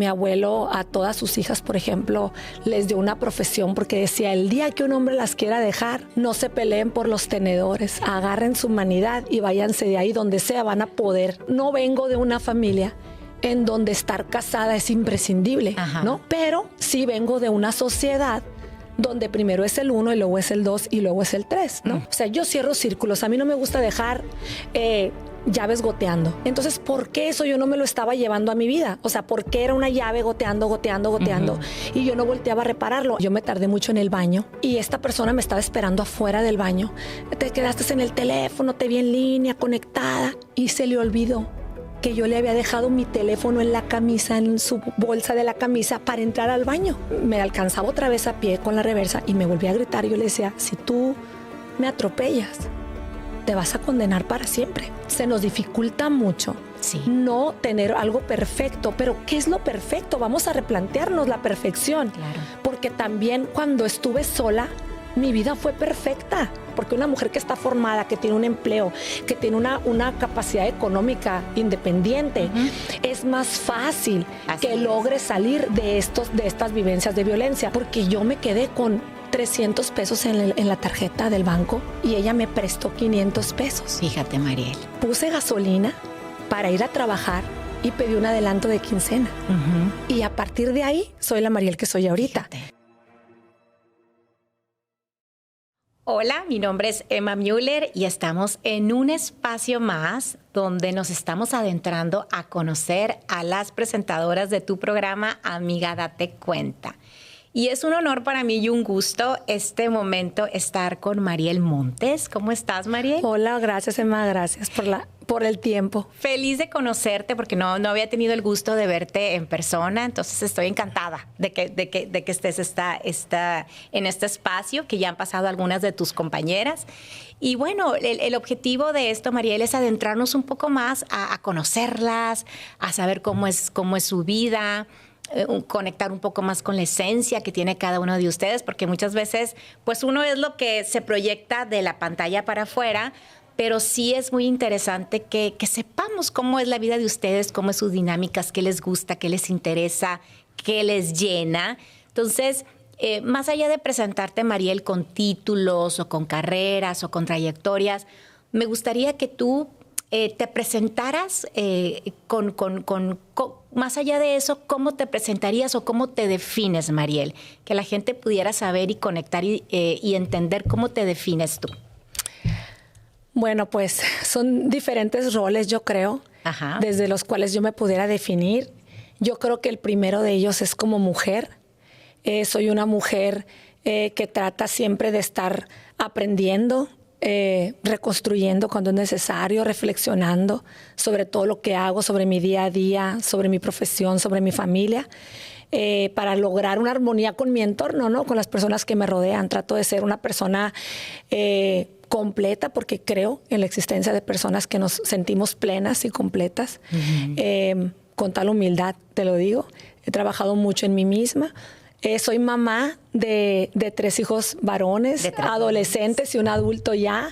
mi abuelo a todas sus hijas, por ejemplo, les dio una profesión porque decía, el día que un hombre las quiera dejar, no se peleen por los tenedores, agarren su humanidad y váyanse de ahí, donde sea van a poder. No vengo de una familia en donde estar casada es imprescindible, ¿no? Pero sí vengo de una sociedad donde primero es el 1 y luego es el 2 y luego es el 3, ¿no? O sea, yo cierro círculos. A mí no me gusta dejar llaves goteando. Entonces, ¿por qué eso yo no me lo estaba llevando a mi vida? O sea, ¿por qué era una llave goteando? Y yo no volteaba a repararlo. Yo me tardé mucho en el baño y esta persona me estaba esperando afuera del baño. Te quedaste en el teléfono, te vi en línea, conectada, y se le olvidó que yo le había dejado mi teléfono en la camisa, en su bolsa de la camisa, para entrar al baño. Me alcanzaba otra vez a pie con la reversa y me volví a gritar. Yo le decía, si tú me atropellas, te vas a condenar para siempre. Se nos dificulta mucho no tener algo perfecto, pero ¿qué es lo perfecto? Vamos a replantearnos la perfección. Claro. Porque también cuando estuve sola, mi vida fue perfecta, porque una mujer que está formada, que tiene un empleo, que tiene una capacidad económica independiente, es más fácil que logre salir de estas vivencias de violencia, porque yo me quedé con 300 pesos en la tarjeta del banco y ella me prestó 500 pesos. Fíjate, Mariel. Puse gasolina para ir a trabajar y pedí un adelanto de quincena. Y a partir de ahí, soy la Mariel que soy ahorita. Fíjate. Hola, mi nombre es Emma Müller y estamos en un espacio más donde nos estamos adentrando a conocer a las presentadoras de tu programa Amiga Date Cuenta. Y es un honor para mí y un gusto este momento estar con Mariel Montes. ¿Cómo estás, Mariel? Hola, gracias, Emma. Gracias por el tiempo. Feliz de conocerte porque no había tenido el gusto de verte en persona, entonces estoy encantada de que estés en este espacio, que ya han pasado algunas de tus compañeras. Y bueno, el objetivo de esto, Mariel, es adentrarnos un poco más a conocerlas, a saber cómo es su vida, conectar un poco más con la esencia que tiene cada uno de ustedes, porque muchas veces pues uno es lo que se proyecta de la pantalla para afuera, pero sí es muy interesante que sepamos cómo es la vida de ustedes, cómo es sus dinámicas, qué les gusta, qué les interesa, qué les llena. Entonces, más allá de presentarte, Mariel, con títulos o con carreras o con trayectorias, me gustaría que tú te presentaras más allá de eso, ¿cómo te presentarías o cómo te defines, Mariel? Que la gente pudiera saber y conectar y entender cómo te defines tú. Bueno, pues son diferentes roles, yo creo, desde los cuales yo me pudiera definir. Yo creo que el primero de ellos es como mujer. Soy una mujer que trata siempre de estar aprendiendo, reconstruyendo cuando es necesario, reflexionando sobre todo lo que hago, sobre mi día a día, sobre mi profesión, sobre mi familia, para lograr una armonía con mi entorno, ¿no? Con las personas que me rodean. Trato de ser una persona completa, porque creo en la existencia de personas que nos sentimos plenas y completas. Con tal humildad te lo digo. He trabajado mucho en mí misma. Soy mamá de 3 hijos varones, adolescentes y un adulto ya.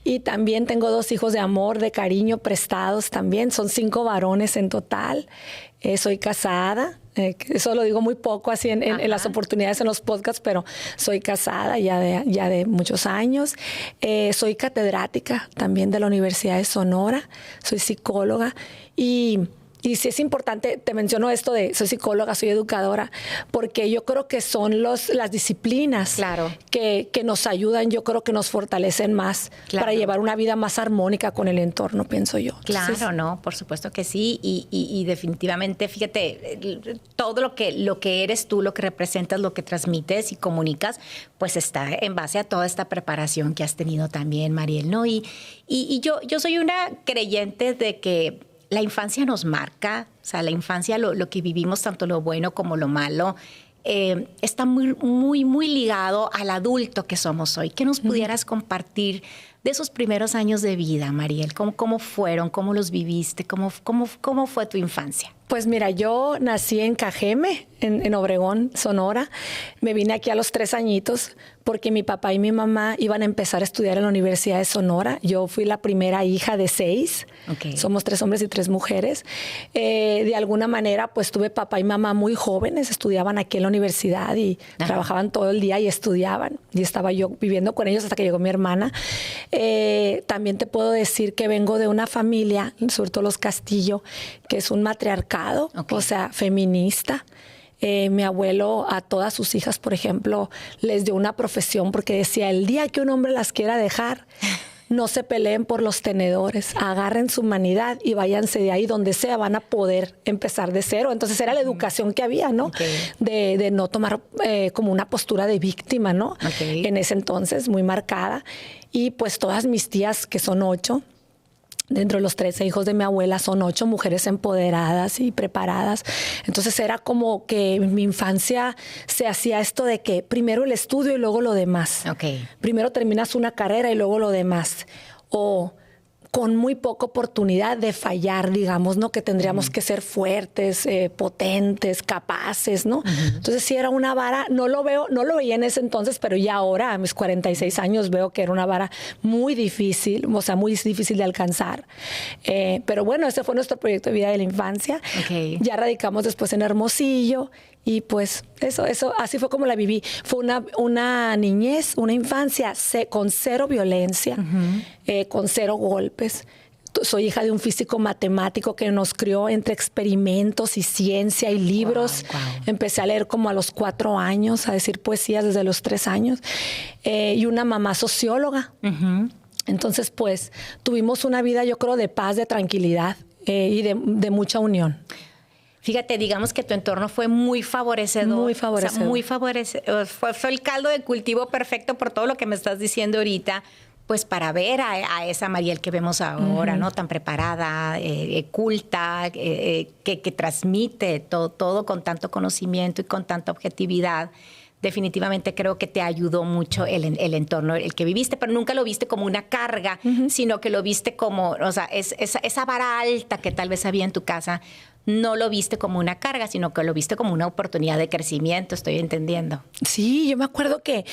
Y también tengo 2 hijos de amor, de cariño, prestados también. Son 5 varones en total. Soy casada. Eso lo digo muy poco así en las oportunidades en los podcasts, pero soy casada ya de muchos años. Soy catedrática también de la Universidad de Sonora. Soy psicóloga y sí es importante, te menciono esto de soy psicóloga, soy educadora, porque yo creo que son las disciplinas que nos ayudan, yo creo que nos fortalecen más para llevar una vida más armónica con el entorno, pienso yo. Entonces, claro, no, por supuesto que sí, y definitivamente, fíjate, todo lo que eres tú, lo que representas, lo que transmites y comunicas, pues está en base a toda esta preparación que has tenido también, Mariel, ¿no? Y yo soy una creyente de que la infancia nos marca, o sea, la infancia, lo que vivimos, tanto lo bueno como lo malo, está muy, muy, muy ligado al adulto que somos hoy. ¿Qué nos pudieras compartir, de esos primeros años de vida, Mariel. ¿Cómo fueron? ¿Cómo los viviste? ¿Cómo fue tu infancia? Pues mira, yo nací en Cajeme, en Obregón, Sonora. Me vine aquí a los 3 añitos porque mi papá y mi mamá iban a empezar a estudiar en la Universidad de Sonora. Yo fui la primera hija de 6. Okay. Somos 3 hombres y 3 mujeres. De alguna manera, pues tuve papá y mamá muy jóvenes, estudiaban aquí en la universidad y trabajaban todo el día y estudiaban. Y estaba yo viviendo con ellos hasta que llegó mi hermana. También te puedo decir que vengo de una familia, sobre todo los Castillo, que es un matriarcado, o sea, feminista. Mi abuelo a todas sus hijas, por ejemplo, les dio una profesión porque decía, el día que un hombre las quiera dejar, no se peleen por los tenedores, agarren su humanidad y váyanse de ahí donde sea, van a poder empezar de cero. Entonces era la educación que había, ¿no? De no tomar como una postura de víctima, ¿no? En ese entonces, muy marcada. Y pues todas mis tías, que son 8, dentro de los 13 hijos de mi abuela, son 8 mujeres empoderadas y preparadas. Entonces era como que en mi infancia se hacía esto de que primero el estudio y luego lo demás. Primero terminas una carrera y luego lo demás. O con muy poca oportunidad de fallar, digamos, ¿no? Que tendríamos que ser fuertes, potentes, capaces, ¿no? Entonces sí era una vara, no lo veía en ese entonces, pero ya ahora, a mis 46 años, veo que era una vara muy difícil, o sea, muy difícil de alcanzar. Pero bueno, ese fue nuestro proyecto de vida de la infancia. Ya radicamos después en Hermosillo. Y pues eso, así fue como la viví. Fue una niñez, una infancia con 0 violencia, con 0 golpes. Soy hija de un físico matemático que nos crió entre experimentos y ciencia y libros. Wow. Empecé a leer como a los 4 años, a decir poesías desde los 3 años. Y una mamá socióloga. Entonces, pues, tuvimos una vida, yo creo, de paz, de tranquilidad y de mucha unión. Fíjate, digamos que tu entorno fue muy favorecedor. Muy favorecedor. O sea, muy favorecedor. Fue el caldo de cultivo perfecto por todo lo que me estás diciendo ahorita, pues para ver a esa Mariel que vemos ahora, ¿no? Tan preparada, culta, que transmite todo con tanto conocimiento y con tanta objetividad. Definitivamente creo que te ayudó mucho el entorno, el que viviste, pero nunca lo viste como una carga, sino que lo viste como, o sea, esa vara alta que tal vez había en tu casa, no lo viste como una carga, sino que lo viste como una oportunidad de crecimiento, estoy entendiendo. Sí, yo me acuerdo que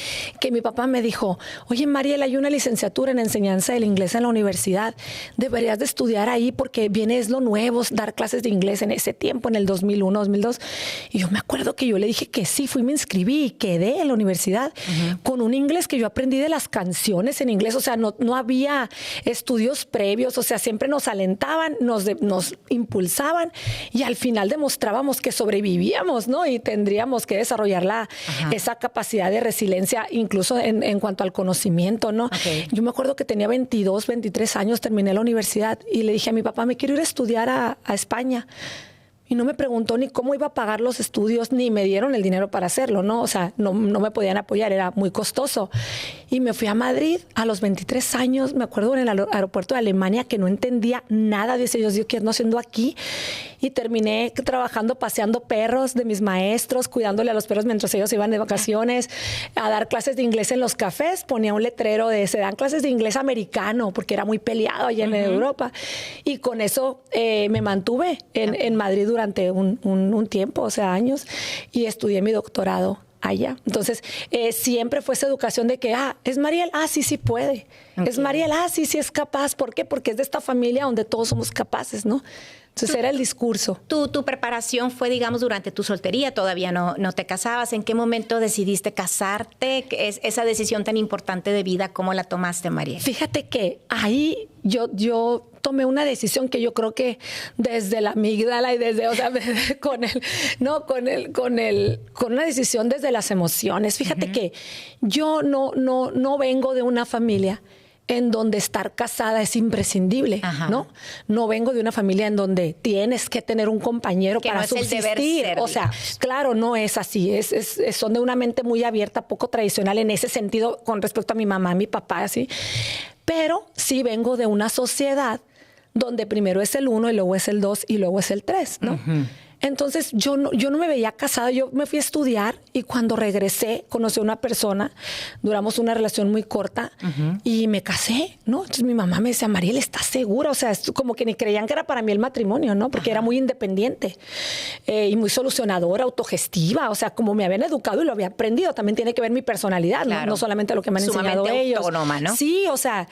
mi papá me dijo, oye, Mariel, hay una licenciatura en enseñanza del inglés en la universidad, deberías de estudiar ahí porque es lo nuevo, dar clases de inglés en ese tiempo, en el 2001, 2002. Y yo me acuerdo que yo le dije que sí, me inscribí y quedé en la universidad con un inglés que yo aprendí de las canciones en inglés, o sea, no había estudios previos, o sea, siempre nos alentaban, nos impulsaban. Y al final demostrábamos que sobrevivíamos, ¿no? Y tendríamos que desarrollar esa capacidad de resiliencia, incluso en cuanto al conocimiento, ¿no? Yo me acuerdo que tenía 22, 23 años, terminé la universidad y le dije a mi papá, me quiero ir a estudiar a España. Y no me preguntó ni cómo iba a pagar los estudios, ni me dieron el dinero para hacerlo, ¿no? O sea, no me podían apoyar, era muy costoso. Y me fui a Madrid a los 23 años, me acuerdo en el aeropuerto de Alemania, que no entendía nada. Dice, yo, ¿qué ando haciendo aquí? Y terminé trabajando, paseando perros de mis maestros, cuidándole a los perros mientras ellos iban de vacaciones, a dar clases de inglés en los cafés. Ponía un letrero de, se dan clases de inglés americano, porque era muy peleado allá en Europa. Y con eso me mantuve en Madrid durante un tiempo, o sea, años, y estudié mi doctorado allá. Entonces, siempre fue esa educación de que, ¿es Mariel? Sí puede. Es Mariel, sí es capaz. ¿Por qué? Porque es de esta familia donde todos somos capaces, ¿no? Entonces era el discurso. Tu preparación fue, digamos, durante tu soltería, todavía no te casabas. ¿En qué momento decidiste casarte? Esa decisión tan importante de vida, ¿cómo la tomaste, Mariel? Fíjate que ahí yo tomé una decisión que yo creo que desde la amígdala y desde, o sea, con una decisión desde las emociones. Fíjate que yo no vengo de una familia en donde estar casada es imprescindible, ¿no? No vengo de una familia en donde tienes que tener un compañero para subsistir. El deber ser, o sea, claro, no es así. Son de una mente muy abierta, poco tradicional en ese sentido con respecto a mi mamá, mi papá, así. Pero sí vengo de una sociedad donde primero es el 1 y luego es el 2 y luego es el 3, ¿no? Entonces yo no me veía casada, yo me fui a estudiar y cuando regresé conocí a una persona, duramos una relación muy corta y me casé, ¿no? Entonces mi mamá me decía, Mariel, ¿estás segura? O sea, como que ni creían que era para mí el matrimonio, ¿no? Porque era muy independiente y muy solucionadora, autogestiva, o sea, como me habían educado y lo había aprendido, también tiene que ver mi personalidad, claro. ¿no? No solamente lo que me han enseñado ellos. Autónoma, ¿no? Sí, o sea,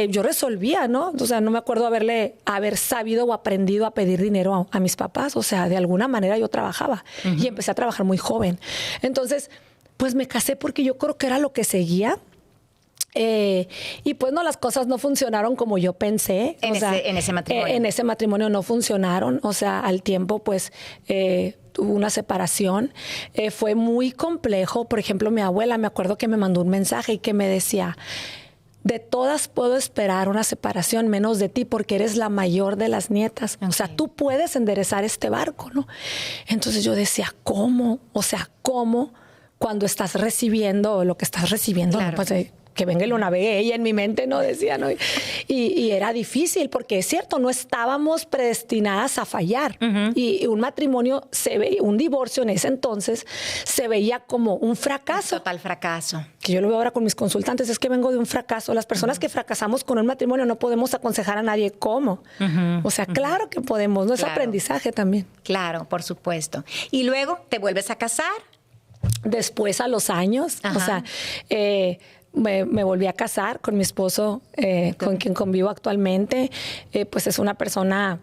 yo resolvía, ¿no? O sea, no me acuerdo haber sabido o aprendido a pedir dinero a mis papás, o sea, de alguna manera yo trabajaba y empecé a trabajar muy joven. Entonces, pues me casé porque yo creo que era lo que seguía. Y pues no, las cosas no funcionaron como yo pensé. En ese matrimonio. En ese matrimonio no funcionaron. O sea, al tiempo pues hubo una separación. Fue muy complejo. Por ejemplo, mi abuela, me acuerdo que me mandó un mensaje y que me decía, de todas puedo esperar una separación, menos de ti, porque eres la mayor de las nietas. Okay. O sea, tú puedes enderezar este barco, ¿no? Entonces yo decía, ¿cómo? O sea, ¿cómo? Cuando estás recibiendo lo que estás recibiendo, claro. ¿no? Pues que venga y lo navegue ella en mi mente, ¿no? Decía, ¿no? Y era difícil porque es cierto, no estábamos predestinadas a fallar. Y un matrimonio, un divorcio en ese entonces, se veía como un fracaso. Un total fracaso. Que yo lo veo ahora con mis consultantes, es que vengo de un fracaso. Las personas que fracasamos con un matrimonio no podemos aconsejar a nadie cómo. O sea, claro que podemos, ¿no? Es aprendizaje también. Claro, por supuesto. Y luego te vuelves a casar. Después, a los años, o sea, me volví a casar con mi esposo, con quien convivo actualmente. Pues es una persona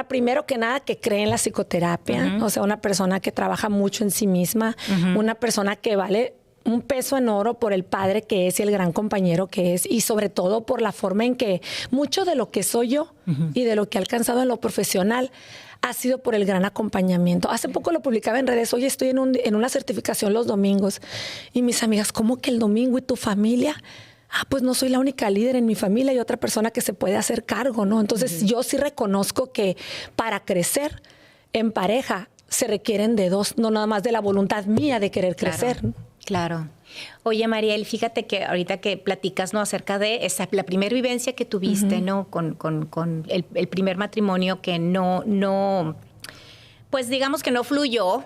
primero que nada que cree en la psicoterapia, o sea, una persona que trabaja mucho en sí misma, una persona que vale un peso en oro por el padre que es y el gran compañero que es, y sobre todo por la forma en que mucho de lo que soy yo y de lo que he alcanzado en lo profesional ha sido por el gran acompañamiento. Hace poco lo publicaba en redes, hoy estoy en una certificación los domingos, y mis amigas, ¿cómo que el domingo y tu familia? Pues no soy la única líder en mi familia, hay otra persona que se puede hacer cargo, ¿no? Entonces yo sí reconozco que para crecer en pareja se requieren de dos, no nada más de la voluntad mía de querer crecer, ¿no? Claro. Oye, Mariel, fíjate que ahorita que platicas, ¿no? Acerca de la primera vivencia que tuviste, ¿no? Con el primer matrimonio que no, pues digamos que no fluyó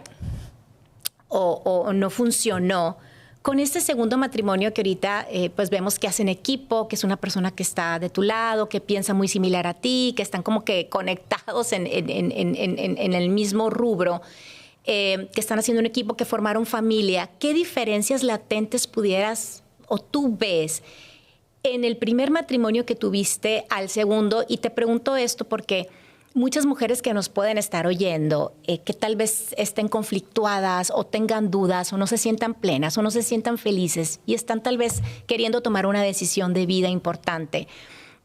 o no funcionó. Con este segundo matrimonio que ahorita pues vemos que hacen equipo, que es una persona que está de tu lado, que piensa muy similar a ti, que están como que conectados en el mismo rubro. Que están haciendo un equipo, que formaron familia. ¿Qué diferencias latentes pudieras o tú ves en el primer matrimonio que tuviste al segundo? Y te pregunto esto porque muchas mujeres que nos pueden estar oyendo, que tal vez estén conflictuadas o tengan dudas o no se sientan plenas o no se sientan felices y están tal vez queriendo tomar una decisión de vida importante,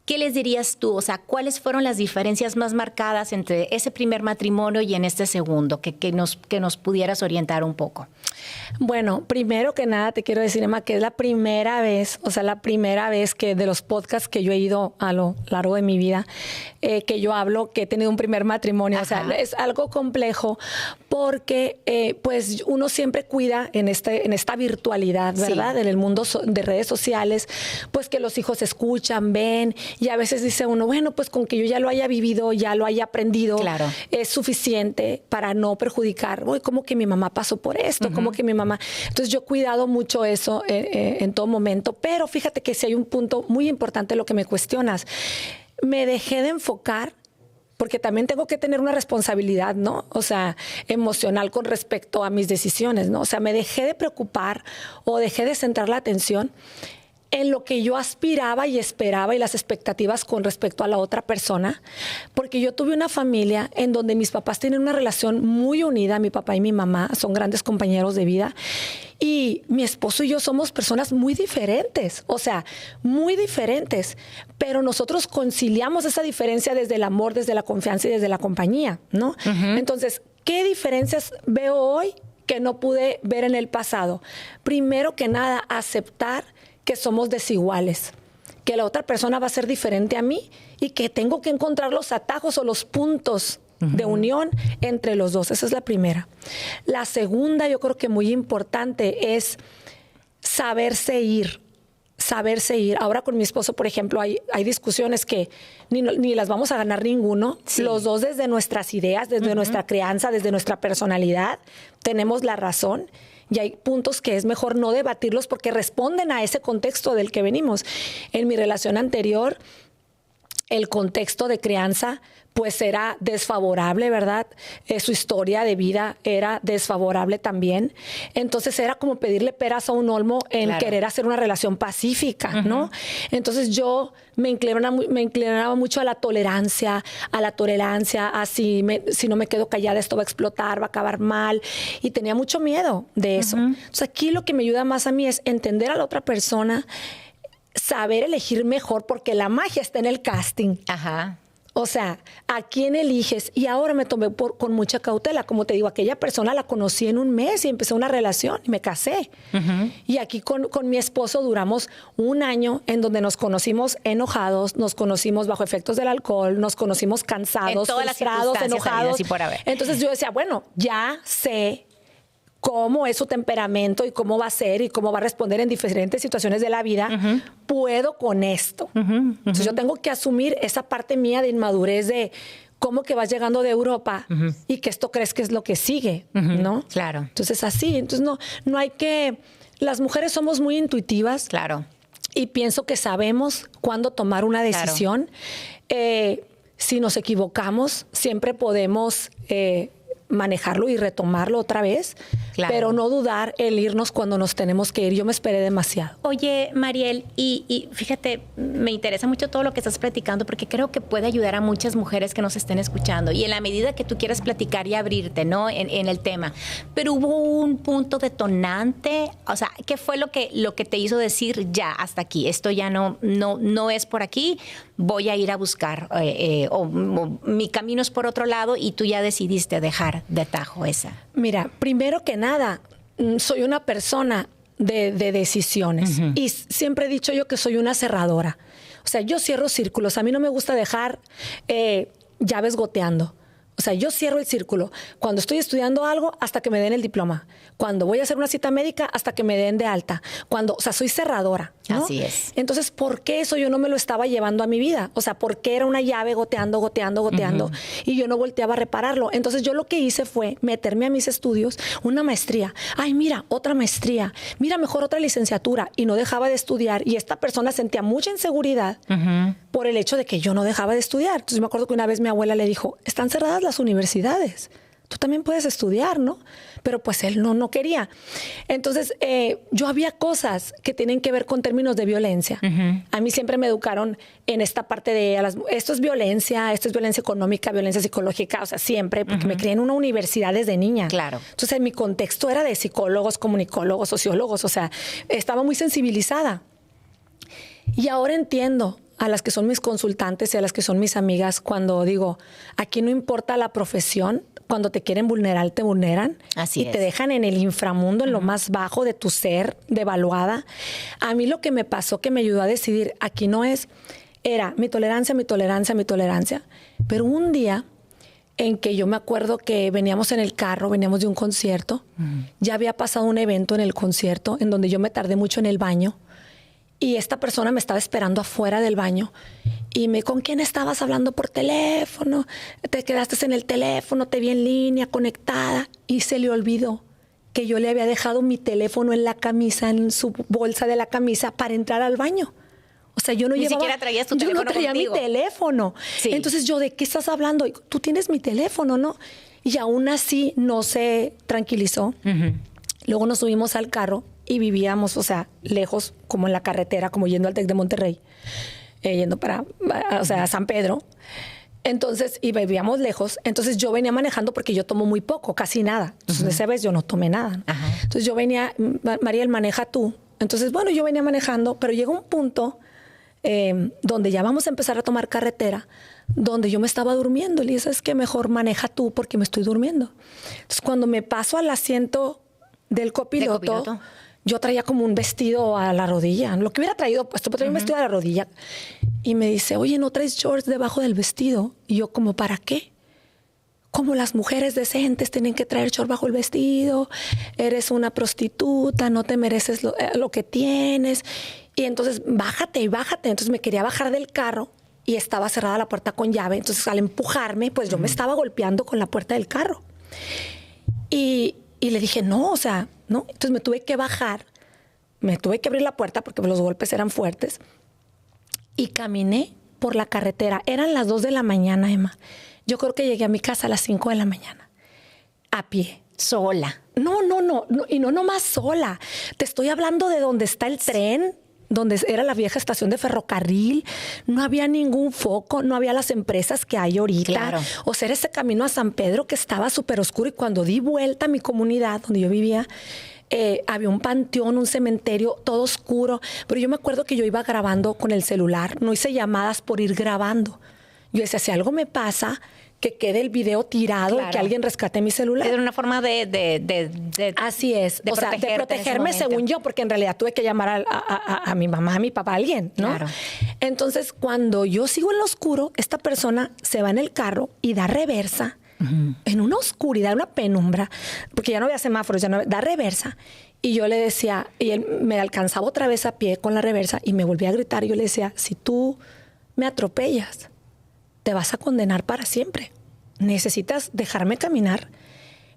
¿qué les dirías tú? O sea, ¿cuáles fueron las diferencias más marcadas entre ese primer matrimonio y en este segundo? Que nos pudieras orientar un poco. Bueno, primero que nada te quiero decir, Emma, que es la primera vez que de los podcasts que yo he ido a lo largo de mi vida, que yo hablo que he tenido un primer matrimonio. Ajá. O sea, es algo complejo porque pues uno siempre cuida en esta virtualidad, ¿verdad? Sí. En el mundo de redes sociales, pues que los hijos escuchan, ven, y a veces dice uno, bueno, pues con que yo ya lo haya vivido, ya lo haya aprendido, claro, es suficiente para no perjudicar. Uy, como que mi mamá pasó por esto, como que mi mamá... Entonces yo he cuidado mucho eso en todo momento, pero fíjate que sí hay un punto muy importante lo que me cuestionas. Me dejé de enfocar, porque también tengo que tener una responsabilidad, ¿no? O sea, emocional con respecto a mis decisiones, ¿no? O sea, me dejé de preocupar o dejé de centrar la atención en lo que yo aspiraba y esperaba y las expectativas con respecto a la otra persona, porque yo tuve una familia en donde mis papás tienen una relación muy unida, mi papá y mi mamá son grandes compañeros de vida, y mi esposo y yo somos personas muy diferentes, o sea, muy diferentes, pero nosotros conciliamos esa diferencia desde el amor, desde la confianza y desde la compañía, ¿no? Entonces, ¿qué diferencias veo hoy que no pude ver en el pasado? Primero que nada, aceptar que somos desiguales, que la otra persona va a ser diferente a mí y que tengo que encontrar los atajos o los puntos de unión entre los dos. Esa es la primera. La segunda, yo creo que muy importante, es saberse ir, saberse ir. Ahora con mi esposo, por ejemplo, hay discusiones que ni las vamos a ganar ninguno. Sí. Los dos desde nuestras ideas, desde nuestra crianza, desde nuestra personalidad, tenemos la razón. Y hay puntos que es mejor no debatirlos porque responden a ese contexto del que venimos. En mi relación anterior, el contexto de crianza pues era desfavorable, ¿verdad? Su historia de vida era desfavorable también. Entonces era como pedirle peras a un olmo en querer hacer una relación pacífica, ¿no? Entonces yo me inclinaba mucho a la tolerancia, a si no me quedo callada esto va a explotar, va a acabar mal. Y tenía mucho miedo de eso. Entonces aquí lo que me ayuda más a mí es entender a la otra persona, saber elegir mejor, porque la magia está en el casting. Ajá. O sea, ¿a quién eliges? Y ahora me tomé con mucha cautela. Como te digo, aquella persona la conocí en un mes y empecé una relación y me casé. Y aquí con mi esposo duramos un año en donde nos conocimos enojados, nos conocimos bajo efectos del alcohol, nos conocimos cansados, frustrados, enojados. Por haber. Entonces yo decía, bueno, ya sé cómo es su temperamento y cómo va a ser y cómo va a responder en diferentes situaciones de la vida, puedo con esto. Entonces yo tengo que asumir esa parte mía de inmadurez de cómo que vas llegando de Europa y que esto crees que es lo que sigue, ¿no? Claro. Entonces así, entonces no hay que... Las mujeres somos muy intuitivas. Claro. Y pienso que sabemos cuándo tomar una decisión. Claro. Si nos equivocamos, siempre podemos... manejarlo y retomarlo otra vez, pero no dudar el irnos cuando nos tenemos que ir. Yo me esperé demasiado. Oye, Mariel, y fíjate, me interesa mucho todo lo que estás platicando porque creo que puede ayudar a muchas mujeres que nos estén escuchando y en la medida que tú quieras platicar y abrirte, ¿no? En el tema. Pero hubo un punto detonante, o sea, ¿qué fue lo que te hizo decir ya hasta aquí? Esto ya no es por aquí, voy a ir a buscar o mi camino es por otro lado y tú ya decidiste dejar de tajo esa. Mira, primero que nada, soy una persona de decisiones y siempre he dicho yo que soy una cerradora. O sea, yo cierro círculos. A mí no me gusta dejar llaves goteando. O sea, yo cierro el círculo. Cuando estoy estudiando algo, hasta que me den el diploma. Cuando voy a hacer una cita médica, hasta que me den de alta. O sea, soy cerradora, ¿no? Así es. Entonces, ¿por qué eso yo no me lo estaba llevando a mi vida? O sea, ¿por qué era una llave goteando? Y yo no volteaba a repararlo. Entonces, yo lo que hice fue meterme a mis estudios, una maestría. Ay, mira, otra maestría. Mira, mejor otra licenciatura. Y no dejaba de estudiar. Y esta persona sentía mucha inseguridad por el hecho de que yo no dejaba de estudiar. Entonces, me acuerdo que una vez mi abuela le dijo, están cerradas las universidades. Tú también puedes estudiar, ¿no? Pero pues él no quería. Entonces, yo había cosas que tienen que ver con términos de violencia. A mí siempre me educaron en esta parte de esto es violencia económica, violencia psicológica, o sea, siempre, porque me crié en una universidad desde niña. Claro. Entonces, mi contexto era de psicólogos, comunicólogos, sociólogos, o sea, estaba muy sensibilizada. Y ahora entiendo a las que son mis consultantes y a las que son mis amigas cuando digo, aquí no importa la profesión, cuando te quieren vulnerar, te vulneran. Así es. Te dejan en el inframundo, en lo más bajo de tu ser, devaluada. A mí lo que me pasó, que me ayudó a decidir, aquí no era mi tolerancia. Pero un día en que yo me acuerdo que veníamos en el carro, veníamos de un concierto, ya había pasado un evento en el concierto en donde yo me tardé mucho en el baño. Y esta persona me estaba esperando afuera del baño y ¿con quién estabas hablando por teléfono? Te quedaste en el teléfono, te vi en línea, conectada. Y se le olvidó que yo le había dejado mi teléfono en la camisa, en su bolsa de la camisa para entrar al baño. O sea, yo no Ni llevaba... siquiera traías tu teléfono contigo. Yo no traía mi teléfono. Sí. Entonces yo, ¿de qué estás hablando? Tú tienes mi teléfono, ¿no? Y aún así no se tranquilizó. Luego nos subimos al carro y vivíamos, o sea, lejos, como en la carretera, como yendo al TEC de Monterrey, yendo a San Pedro. Entonces, y vivíamos lejos. Entonces, yo venía manejando porque yo tomo muy poco, casi nada. Entonces, esa vez yo no tomé nada. Entonces, yo venía, Mariel, maneja tú. Entonces, bueno, yo venía manejando, pero llegó un punto donde ya vamos a empezar a tomar carretera, donde yo me estaba durmiendo. Y le dije, ¿sabes qué? Mejor maneja tú porque me estoy durmiendo. Entonces, cuando me paso al asiento del copiloto, yo traía como un vestido a la rodilla, lo que hubiera traído puesto, pero traía un vestido a la rodilla. Y me dice, oye, ¿no traes shorts debajo del vestido? Y yo, ¿como para qué? Como las mujeres decentes tienen que traer short bajo el vestido, eres una prostituta, no te mereces lo que tienes. Y entonces, bájate y bájate. Entonces me quería bajar del carro y estaba cerrada la puerta con llave. Entonces, al empujarme, pues yo me estaba golpeando con la puerta del carro. Y le dije, no, o sea, no. Entonces me tuve que bajar, me tuve que abrir la puerta porque los golpes eran fuertes. Y caminé por la carretera. Eran las 2 de la mañana, Emma. Yo creo que llegué a mi casa a las 5 de la mañana. A pie. Sola. No. Y no nomás sola. Te estoy hablando de donde está el tren, donde era la vieja estación de ferrocarril. No había ningún foco, no había las empresas que hay ahorita. Claro. O sea, era ese camino a San Pedro que estaba súper oscuro. Y cuando di vuelta a mi comunidad, donde yo vivía, había un panteón, un cementerio, todo oscuro. Pero yo me acuerdo que yo iba grabando con el celular. No hice llamadas por ir grabando. Yo decía, si algo me pasa, que quede el video tirado y que alguien rescate mi celular. Es una forma de así es. O sea, de protegerme según yo, porque en realidad tuve que llamar a mi mamá, a mi papá, a alguien, ¿no? Claro. Entonces, cuando yo sigo en lo oscuro, esta persona se va en el carro y da reversa en una oscuridad, una penumbra, porque ya no había semáforos, ya no da reversa. Y yo le decía, y él me alcanzaba otra vez a pie con la reversa y me volvía a gritar. Y yo le decía, si tú me atropellas, te vas a condenar para siempre. Necesitas dejarme caminar.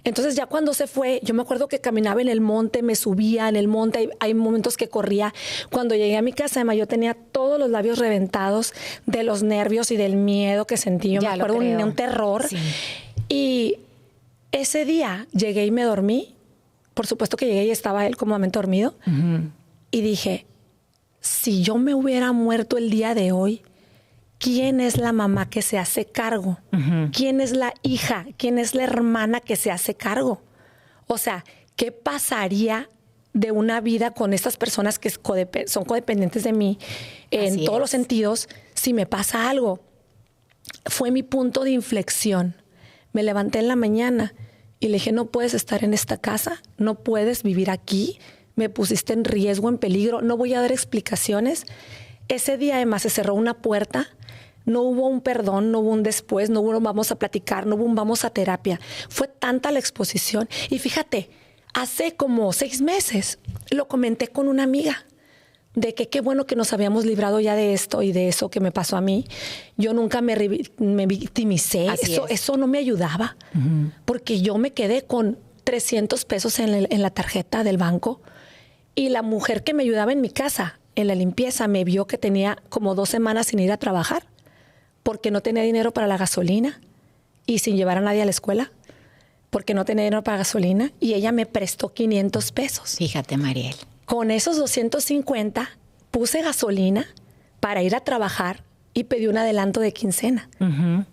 Entonces ya cuando se fue, yo me acuerdo que caminaba en el monte, me subía en el monte, hay momentos que corría. Cuando llegué a mi casa, además, yo tenía todos los labios reventados de los nervios y del miedo que sentí. Yo me acuerdo un terror. Sí. Y ese día llegué y me dormí. Por supuesto que llegué y estaba él cómodamente dormido. Y dije, si yo me hubiera muerto el día de hoy, ¿quién es la mamá que se hace cargo? ¿Quién es la hija? ¿Quién es la hermana que se hace cargo? O sea, ¿qué pasaría de una vida con estas personas que son codependientes de mí en todos los sentidos si me pasa algo? Fue mi punto de inflexión. Me levanté en la mañana y le dije, no puedes estar en esta casa, no puedes vivir aquí, me pusiste en riesgo, en peligro, no voy a dar explicaciones. Ese día además se cerró una puerta. No hubo un perdón, no hubo un después, no hubo un vamos a platicar, no hubo un vamos a terapia. Fue tanta la exposición. Y fíjate, hace como 6 meses lo comenté con una amiga de que qué bueno que nos habíamos librado ya de esto y de eso que me pasó a mí. Yo nunca me victimicé. Eso no me ayudaba. Porque yo me quedé con 300 pesos en la tarjeta del banco y la mujer que me ayudaba en mi casa, en la limpieza, me vio que tenía como 2 semanas sin ir a trabajar porque no tenía dinero para la gasolina y sin llevar a nadie a la escuela porque no tenía dinero para gasolina y ella me prestó 500 pesos. Fíjate, Mariel. Con esos 250 puse gasolina para ir a trabajar y pedí un adelanto de quincena.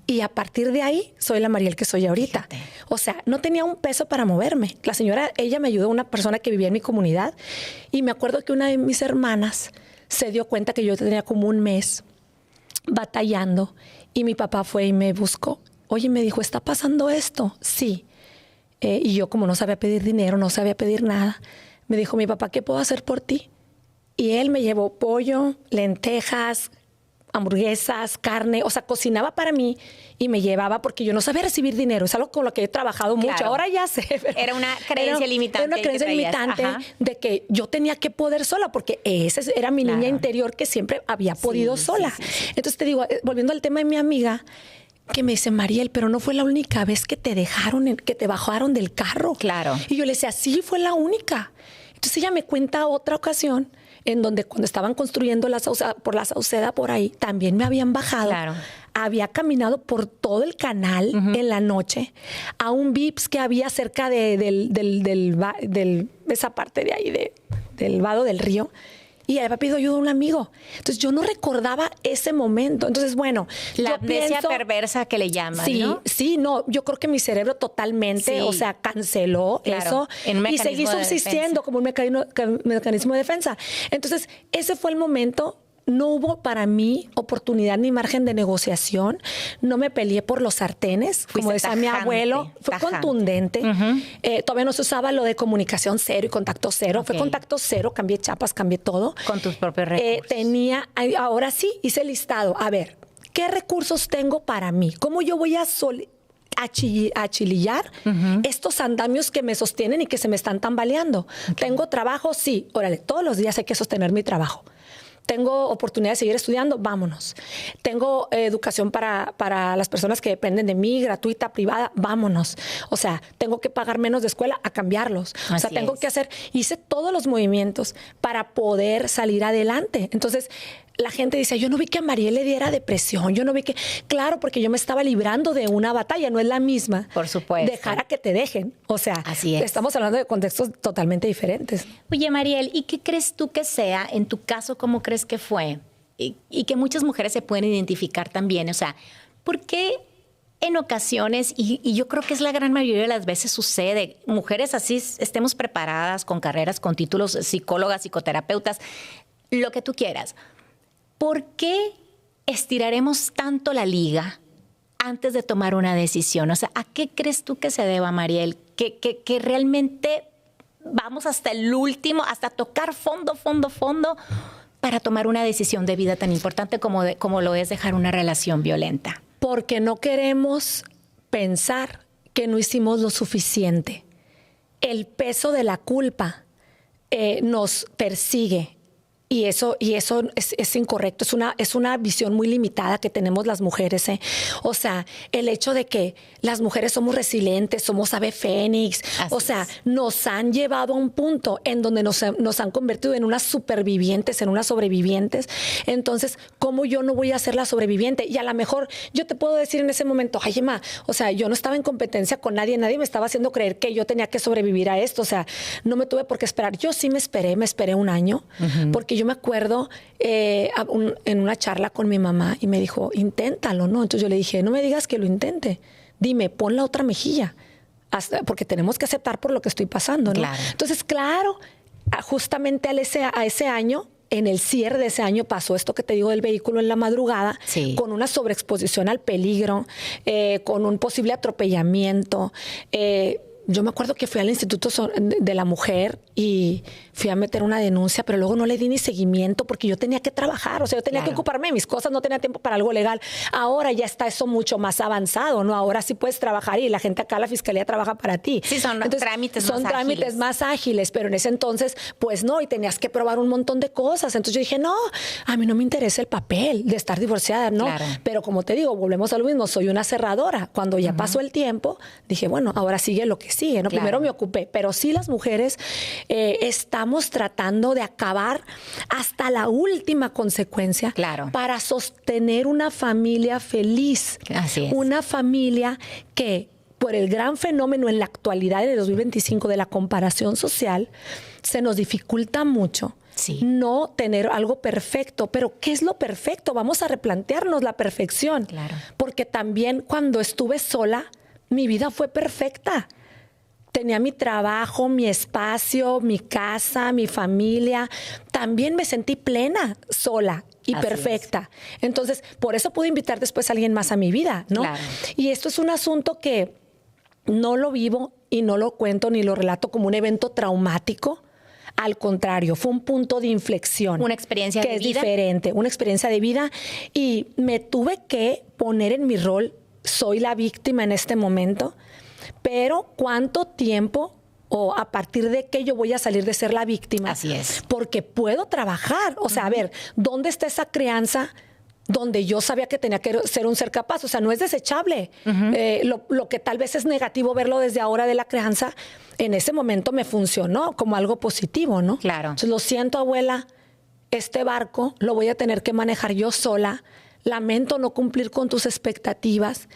Y a partir de ahí soy la Mariel que soy ahorita. Fíjate. O sea, no tenía un peso para moverme. La señora, ella me ayudó, una persona que vivía en mi comunidad. Y me acuerdo que una de mis hermanas se dio cuenta que yo tenía como un mes batallando. Y mi papá fue y me buscó. Oye, me dijo, ¿está pasando esto? Sí. Y yo como no sabía pedir dinero, no sabía pedir nada, me dijo mi papá, ¿qué puedo hacer por ti? Y él me llevó pollo, lentejas, hamburguesas, carne, o sea, cocinaba para mí y me llevaba porque yo no sabía recibir dinero. Es algo con lo que he trabajado mucho. Ahora ya sé. Era una creencia limitante. Era una creencia limitante de que yo tenía que poder sola porque esa era mi niña interior que siempre había podido sola. Sí. Entonces te digo, volviendo al tema de mi amiga, que me dice, Mariel, pero no fue la única vez que te dejaron, que te bajaron del carro. Claro. Y yo le decía, sí, fue la única. Entonces ella me cuenta otra ocasión en donde cuando estaban construyendo por la Sauceda por ahí, también me habían bajado. Claro. Había caminado por todo el canal en la noche a un Vips que había cerca de esa parte de ahí, del vado del río. Y había pedido ayuda a un amigo. Entonces, yo no recordaba ese momento. Entonces, bueno, la amnesia perversa que le llaman, sí, ¿no? Sí, no. Yo creo que mi cerebro totalmente, o sea, canceló eso. Y seguí subsistiendo como un mecanismo de defensa. Entonces, ese fue el momento. No hubo para mí oportunidad ni margen de negociación. No me peleé por los sartenes, como decía mi abuelo. Fue contundente. Todavía no se usaba lo de comunicación cero y contacto cero. Fue contacto cero, cambié chapas, cambié todo. Con tus propios recursos. Ahora sí, hice listado. A ver, ¿qué recursos tengo para mí? ¿Cómo yo voy a achilillar estos andamios que me sostienen y que se me están tambaleando? ¿Tengo trabajo? Sí. Órale, todos los días hay que sostener mi trabajo. tengo oportunidad de seguir estudiando, vámonos. Tengo educación para las personas que dependen de mí, gratuita, privada, vámonos. O sea, tengo que pagar menos de escuela, a cambiarlos. O sea, tengo que hice todos los movimientos para poder salir adelante. Entonces, la gente dice, yo no vi que a Mariel le diera depresión, yo no vi que... Claro, porque yo me estaba librando de una batalla, no es la misma. Por supuesto. Dejar a que te dejen. O sea, así es. Estamos hablando de contextos totalmente diferentes. Oye, Mariel, ¿y qué crees tú que sea, en tu caso, cómo crees que fue? Y que muchas mujeres se pueden identificar también. O sea, ¿por qué en ocasiones, y yo creo que es la gran mayoría de las veces sucede, mujeres así estemos preparadas, con carreras, con títulos, psicólogas, psicoterapeutas, lo que tú quieras, ¿por qué estiraremos tanto la liga antes de tomar una decisión? O sea, ¿a qué crees tú que se deba, Mariel? Que realmente vamos hasta el último, hasta tocar fondo para tomar una decisión de vida tan importante como lo es dejar una relación violenta. Porque no queremos pensar que no hicimos lo suficiente. El peso de la culpa nos persigue. Y eso es incorrecto, es una visión muy limitada que tenemos las mujeres. O sea, el hecho de que las mujeres somos resilientes, somos ave fénix, nos han llevado a un punto en donde nos han convertido en unas supervivientes, en unas sobrevivientes. Entonces, ¿cómo yo no voy a ser la sobreviviente? Y a lo mejor yo te puedo decir en ese momento, ay, Emma, o sea, yo no estaba en competencia con nadie me estaba haciendo creer que yo tenía que sobrevivir a esto. O sea, no me tuve por qué esperar. Yo sí me esperé un año, porque yo me acuerdo en una charla con mi mamá y me dijo, inténtalo, ¿no? Entonces yo le dije, no me digas que lo intente, dime, pon la otra mejilla, porque tenemos que aceptar por lo que estoy pasando, ¿no? Claro. Entonces, claro, justamente a ese año, en el cierre de ese año pasó esto que te digo del vehículo en la madrugada, con una sobreexposición al peligro, con un posible atropellamiento. Yo me acuerdo que fui al Instituto de la Mujer y fui a meter una denuncia, pero luego no le di ni seguimiento porque yo tenía que trabajar, o sea, yo tenía que ocuparme de mis cosas, no tenía tiempo para algo legal. Ahora ya está eso mucho más avanzado, ¿no? Ahora sí puedes trabajar y la gente acá, la fiscalía trabaja para ti. Sí, son trámites más ágiles, pero en ese entonces, pues no, y tenías que probar un montón de cosas. Entonces yo dije, no, a mí no me interesa el papel de estar divorciada, ¿no? Claro. Pero como te digo, volvemos a lo mismo, soy una cerradora. Cuando ya pasó el tiempo, dije, bueno, ahora sigue lo que sigue, ¿no? Claro. Primero me ocupé, pero sí las mujeres estamos tratando de acabar hasta la última consecuencia para sostener una familia feliz. Así es. Una familia que, por el gran fenómeno en la actualidad, en el 2025, de la comparación social, se nos dificulta mucho. Sí. No tener algo perfecto. Pero ¿qué es lo perfecto? Vamos a replantearnos la perfección. Claro. Porque también cuando estuve sola, mi vida fue perfecta. Tenía mi trabajo, mi espacio, mi casa, mi familia. También me sentí plena, sola y perfecta. Entonces, por eso pude invitar después a alguien más a mi vida, ¿no? Claro. Y esto es un asunto que no lo vivo y no lo cuento ni lo relato como un evento traumático. Al contrario, fue un punto de inflexión. Una experiencia de vida. Que es diferente, una experiencia de vida. Y me tuve que poner en mi rol, soy la víctima en este momento, pero ¿cuánto tiempo o a partir de qué yo voy a salir de ser la víctima? Así es. Porque puedo trabajar. O sea, a ver, ¿dónde está esa crianza donde yo sabía que tenía que ser un ser capaz? O sea, no es desechable. Lo que tal vez es negativo verlo desde ahora de la crianza, en ese momento me funcionó como algo positivo, ¿no? Claro. Entonces, lo siento, abuela, este barco lo voy a tener que manejar yo sola. Lamento no cumplir con tus expectativas,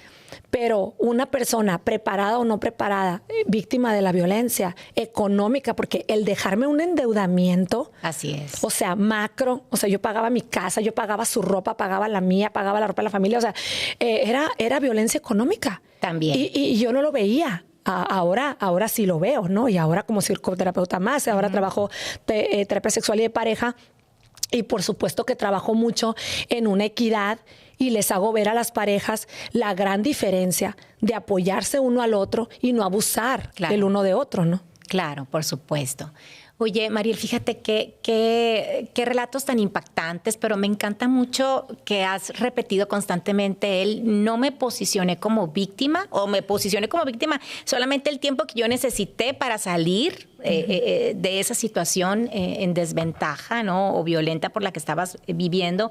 pero una persona preparada o no preparada, víctima de la violencia económica, porque el dejarme un endeudamiento, así es, o sea, macro, o sea, yo pagaba mi casa, yo pagaba su ropa, pagaba la mía, pagaba la ropa de la familia, o sea, era violencia económica. También. Y yo no lo veía. Ahora sí lo veo, ¿no? Y ahora como psicoterapeuta más, ahora trabajo terapia sexual y de pareja. Y por supuesto que trabajo mucho en una equidad y les hago ver a las parejas la gran diferencia de apoyarse uno al otro y no abusar el uno de otro, ¿no? Claro, por supuesto. Oye, Mariel, fíjate qué relatos tan impactantes, pero me encanta mucho que has repetido constantemente no me posicioné como víctima o me posicioné como víctima solamente el tiempo que yo necesité para salir de esa situación en desventaja, ¿no? O violenta por la que estabas viviendo.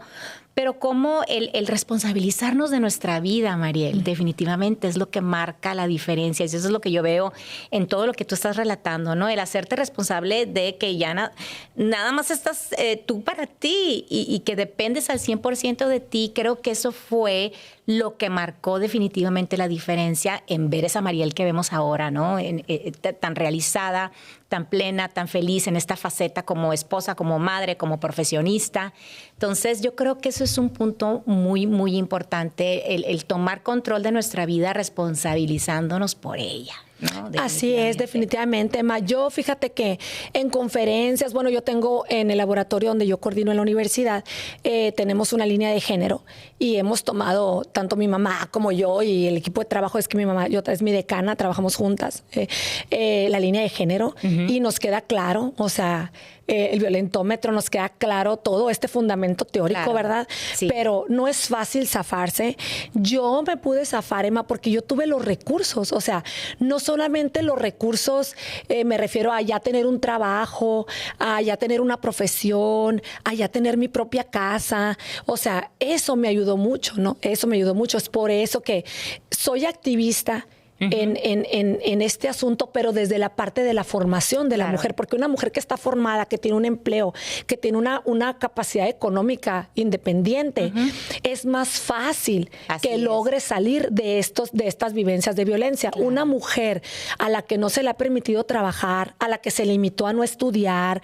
Pero cómo el responsabilizarnos de nuestra vida, Mariel, definitivamente es lo que marca la diferencia. Y eso es lo que yo veo en todo lo que tú estás relatando, ¿no? El hacerte responsable de que ya nada más estás tú para ti y que dependes al 100% de ti. Creo que eso fue lo que marcó definitivamente la diferencia en ver esa Mariel que vemos ahora, ¿no? Tan realizada, tan plena, tan feliz en esta faceta como esposa, como madre, como profesionista. Entonces, yo creo que eso es un punto muy, muy importante, el tomar control de nuestra vida responsabilizándonos por ella, ¿no? Así es, definitivamente, Emma. Yo, fíjate que en conferencias, bueno, yo tengo en el laboratorio donde yo coordino en la universidad, tenemos una línea de género y hemos tomado, tanto mi mamá como yo y el equipo de trabajo, es que mi mamá es mi decana, trabajamos juntas, la línea de género y nos queda claro, o sea, el violentómetro, nos queda claro todo este fundamento teórico, claro, ¿verdad? Sí. Pero no es fácil zafarse. Yo me pude zafar, Emma, porque yo tuve los recursos. O sea, no solamente los recursos, me refiero a ya tener un trabajo, a ya tener una profesión, a ya tener mi propia casa. O sea, eso me ayudó mucho, ¿no? Eso me ayudó mucho. Es por eso que soy activista en este asunto, pero desde la parte de la formación de la mujer, porque una mujer que está formada, que tiene un empleo, que tiene una capacidad económica independiente, es más fácil que logre salir de estas vivencias de violencia. Claro. Una mujer a la que no se le ha permitido trabajar, a la que se limitó a no estudiar,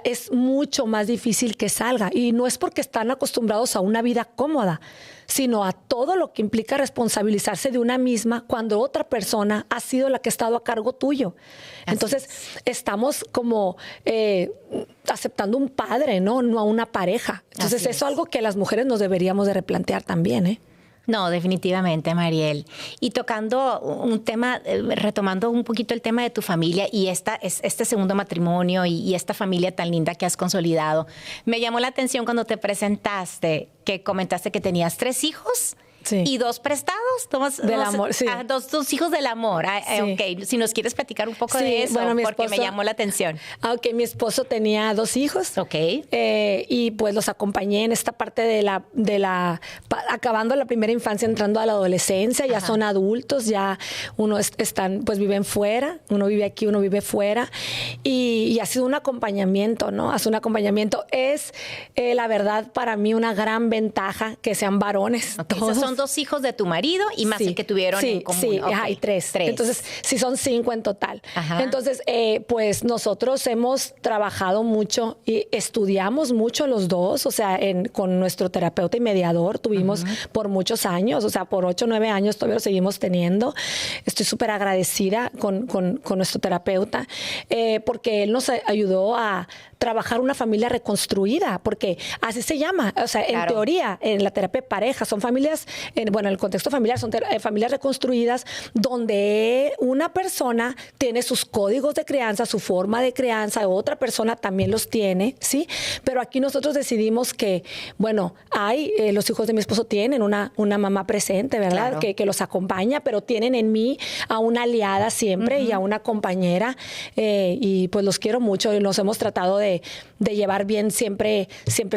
es mucho más difícil que salga. Y no es porque están acostumbrados a una vida cómoda, sino a todo lo que implica responsabilizarse de una misma cuando otra persona ha sido la que ha estado a cargo tuyo. Entonces, estamos como aceptando un padre, ¿no? No a una pareja. Entonces, eso es algo que las mujeres nos deberíamos de replantear también, ¿eh? No, definitivamente, Mariel. Y tocando un tema, retomando un poquito el tema de tu familia y este segundo matrimonio y esta familia tan linda que has consolidado, me llamó la atención cuando te presentaste, que comentaste que tenías 3 hijos. Sí. ¿Y 2 prestados? Del amor, sí. Dos hijos del amor. Sí. Ok, si nos quieres platicar un poco de eso, bueno, porque me llamó la atención. Ok, mi esposo tenía 2 hijos. Ok. Y pues los acompañé en esta parte acabando la primera infancia, entrando a la adolescencia. Ya son adultos, ya pues viven fuera. Uno vive aquí, uno vive fuera. Y ha sido un acompañamiento, ¿no? Ha sido un acompañamiento. Es, la verdad, para mí una gran ventaja que sean varones. Okay. Todos. Son 2 hijos de tu marido y más el que tuvieron en común. Sí, okay. Y 3. Entonces, sí son 5 en total. Ajá. Entonces, pues nosotros hemos trabajado mucho y estudiamos mucho los 2, o sea, con nuestro terapeuta y mediador tuvimos por muchos años, o sea, por 8 o 9 años todavía lo seguimos teniendo. Estoy súper agradecida con nuestro terapeuta porque él nos ayudó a trabajar una familia reconstruida, porque así se llama, o sea, en teoría, en la terapia de pareja, son familias, en el contexto familiar, son familias reconstruidas donde una persona tiene sus códigos de crianza, su forma de crianza, otra persona también los tiene, ¿sí? Pero aquí nosotros decidimos que, bueno, los hijos de mi esposo tienen una mamá presente, ¿verdad? Claro. Que los acompaña, pero tienen en mí a una aliada siempre y a una compañera, y pues los quiero mucho y nos hemos tratado de llevar bien siempre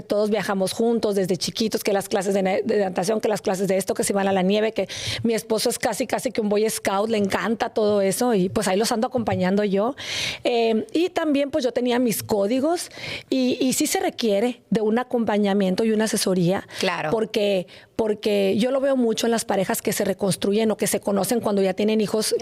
todos viajamos juntos desde chiquitos, que las clases de natación, que las clases de esto, que se van a la nieve, que mi esposo es casi que un Boy Scout, le encanta todo eso y pues ahí los ando acompañando yo. Y también pues yo tenía mis códigos y sí se requiere de un acompañamiento y una asesoría. Claro. Porque yo lo veo mucho en las parejas que se reconstruyen o que se conocen cuando ya tienen hijos.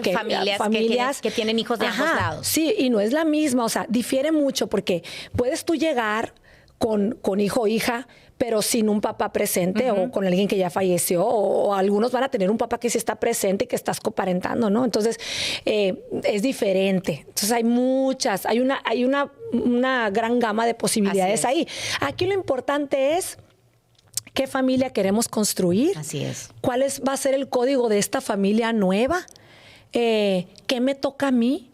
Familias que tienen hijos de ambos lados. Sí, y no es la misma, o sea, difiere mucho porque puedes tú llegar con hijo o hija, pero sin un papá presente o con alguien que ya falleció, o algunos van a tener un papá que sí está presente y que estás coparentando, ¿no? Entonces, es diferente. Entonces, hay una gran gama de posibilidades ahí. Aquí lo importante es qué familia queremos construir. Así es. ¿Cuál va a ser el código de esta familia nueva? ¿Qué me toca a mí?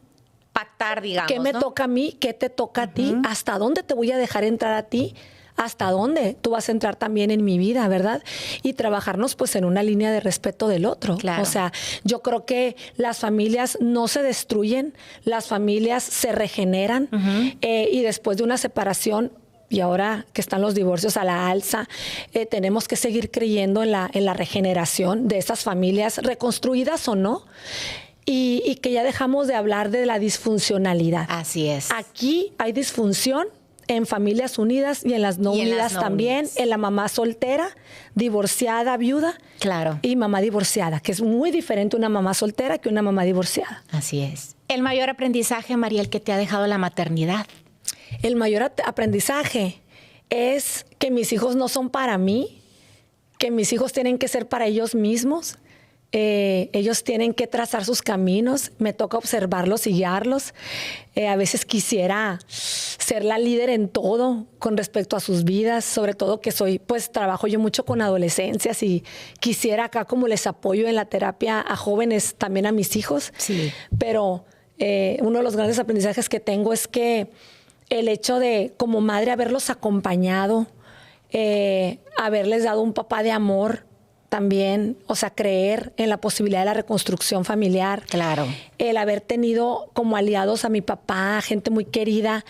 pactar, digamos, ¿qué me ¿no? toca a mí? ¿Qué te toca a ti? ¿Hasta dónde te voy a dejar entrar a ti? ¿Hasta dónde tú vas a entrar también en mi vida, verdad? Y trabajarnos pues en una línea de respeto del otro. Claro. O sea, yo creo que las familias no se destruyen, las familias se regeneran y después de una separación, y ahora que están los divorcios a la alza, tenemos que seguir creyendo en la regeneración de esas familias, reconstruidas o no, y que ya dejamos de hablar de la disfuncionalidad. Así es. Aquí hay disfunción en familias unidas y en las no unidas también, unidas. En la mamá soltera, divorciada, viuda. Claro. Y mamá divorciada, que es muy diferente una mamá soltera que una mamá divorciada. Así es. El mayor aprendizaje, Mariel, que te ha dejado la maternidad. El mayor aprendizaje es que mis hijos no son para mí, que mis hijos tienen que ser para ellos mismos. Ellos tienen que trazar sus caminos, me toca observarlos y guiarlos. A veces quisiera ser la líder en todo con respecto a sus vidas, sobre todo que trabajo yo mucho con adolescencias y quisiera acá como les apoyo en la terapia a jóvenes, también a mis hijos. Sí. Pero uno de los grandes aprendizajes que tengo es que el hecho de como madre haberlos acompañado, haberles dado un papá de amor, también, o sea, creer en la posibilidad de la reconstrucción familiar. Claro. El haber tenido como aliados a mi papá, gente muy querida,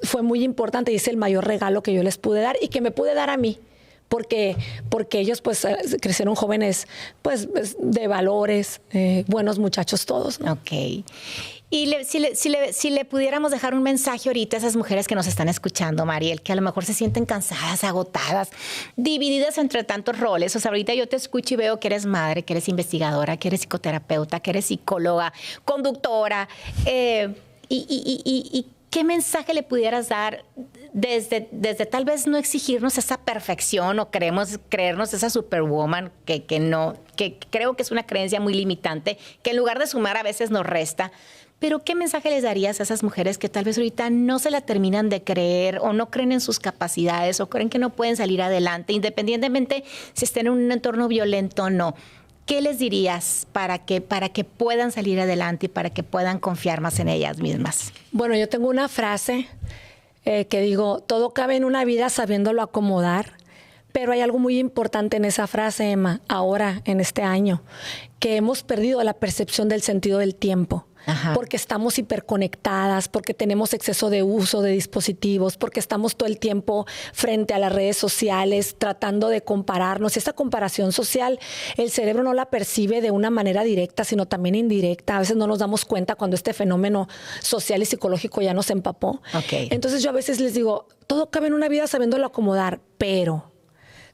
fue muy importante y es el mayor regalo que yo les pude dar y que me pude dar a mí. Porque ellos pues crecieron jóvenes pues de valores, buenos muchachos todos, ¿no? Ok. Y si le pudiéramos dejar un mensaje ahorita a esas mujeres que nos están escuchando, Mariel, que a lo mejor se sienten cansadas, agotadas, divididas entre tantos roles. O sea, ahorita yo te escucho y veo que eres madre, que eres investigadora, que eres psicoterapeuta, que eres psicóloga, conductora. Y ¿qué mensaje le pudieras dar desde tal vez no exigirnos esa perfección o creernos esa superwoman que creo que es una creencia muy limitante, que en lugar de sumar a veces nos resta? Pero ¿qué mensaje les darías a esas mujeres que tal vez ahorita no se la terminan de creer o no creen en sus capacidades o creen que no pueden salir adelante, independientemente si estén en un entorno violento o no? ¿Qué les dirías para que puedan salir adelante y para que puedan confiar más en ellas mismas? Bueno, yo tengo una frase que digo, todo cabe en una vida sabiéndolo acomodar, pero hay algo muy importante en esa frase, Emma, ahora, en este año, que hemos perdido la percepción del sentido del tiempo. Ajá. Porque estamos hiperconectadas, porque tenemos exceso de uso de dispositivos, porque estamos todo el tiempo frente a las redes sociales tratando de compararnos. Y esta comparación social, el cerebro no la percibe de una manera directa, sino también indirecta. A veces no nos damos cuenta cuando este fenómeno social y psicológico ya nos empapó. Okay. Entonces yo a veces les digo, todo cabe en una vida sabiéndolo acomodar, pero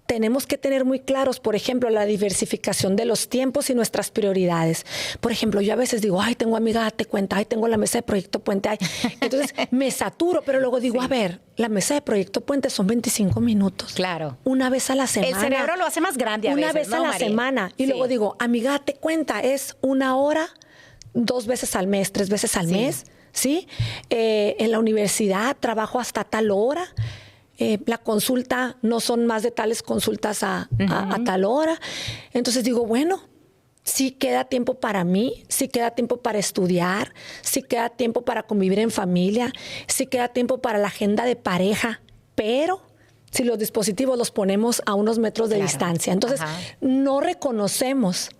tenemos que tener muy claros, por ejemplo, la diversificación de los tiempos y nuestras prioridades. Por ejemplo, yo a veces digo, ay, tengo amiga, date cuenta, ay, tengo la mesa de Proyecto Puente. Ay. Entonces me saturo, pero luego digo, sí. A ver, la mesa de Proyecto Puente son 25 minutos. Claro. Una vez a la semana. El cerebro lo hace más grande a veces, una vez ¿no, a la María? semana. Y sí. Luego digo, amiga, date cuenta, es 1 hora, 2 veces al mes, 3 veces al mes. ¿Sí? En la universidad trabajo hasta tal hora. La consulta no son más de tales consultas a tal hora. Entonces digo, bueno, sí queda tiempo para mí, sí queda tiempo para estudiar, sí queda tiempo para convivir en familia, sí queda tiempo para la agenda de pareja, pero si los dispositivos los ponemos a unos metros de distancia. Entonces, no reconocemos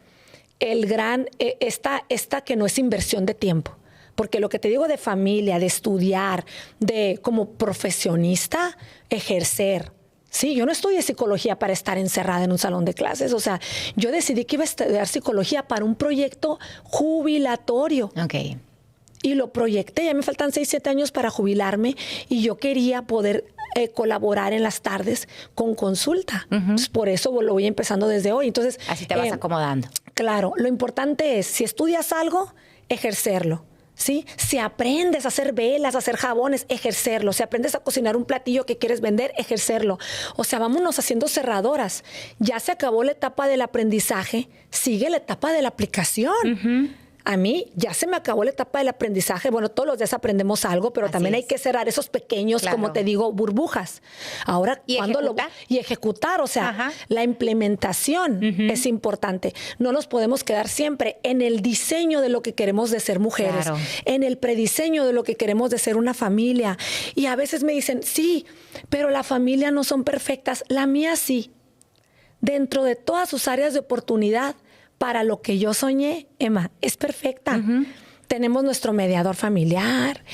el gran, esta que no es inversión de tiempo. Porque lo que te digo de familia, de estudiar, de como profesionista, ejercer. Sí, yo no estudié psicología para estar encerrada en un salón de clases. O sea, yo decidí que iba a estudiar psicología para un proyecto jubilatorio. Okay. Y lo proyecté. Ya me faltan 6, 7 años para jubilarme y yo quería poder colaborar en las tardes con consulta. Entonces, por eso lo voy empezando desde hoy. Entonces, así te vas acomodando. Claro, lo importante es, si estudias algo, ejercerlo. ¿Sí? Si aprendes a hacer velas, a hacer jabones, ejercerlo. Si aprendes a cocinar un platillo que quieres vender, ejercerlo. O sea, vámonos haciendo cerradoras. Ya se acabó la etapa del aprendizaje, sigue la etapa de la aplicación. A mí ya se me acabó la etapa del aprendizaje. Bueno, todos los días aprendemos algo, pero Así también hay es. que cerrar esos pequeños, Claro. como te digo, burbujas. Ahora, ¿Y ejecutar? Y ejecutar, o sea, Ajá. la implementación es importante. No nos podemos quedar siempre en el diseño de lo que queremos de ser mujeres, Claro. en el prediseño de lo que queremos de ser una familia. Y a veces me dicen, sí, pero la familia no son perfectas. La mía sí. Dentro de todas sus áreas de oportunidad, para lo que yo soñé, Emma, es perfecta. Tenemos nuestro mediador familiar,